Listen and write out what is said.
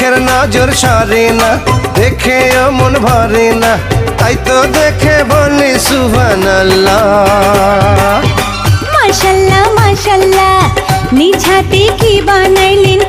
চোখের নজর সরে না, দেখে মন ভরে না, তাই তো দেখে বলি সুবহানাল্লাহ। মাশাল্লাহ মাশাল্লাহ, নিজ হাতে কি বানাইলেন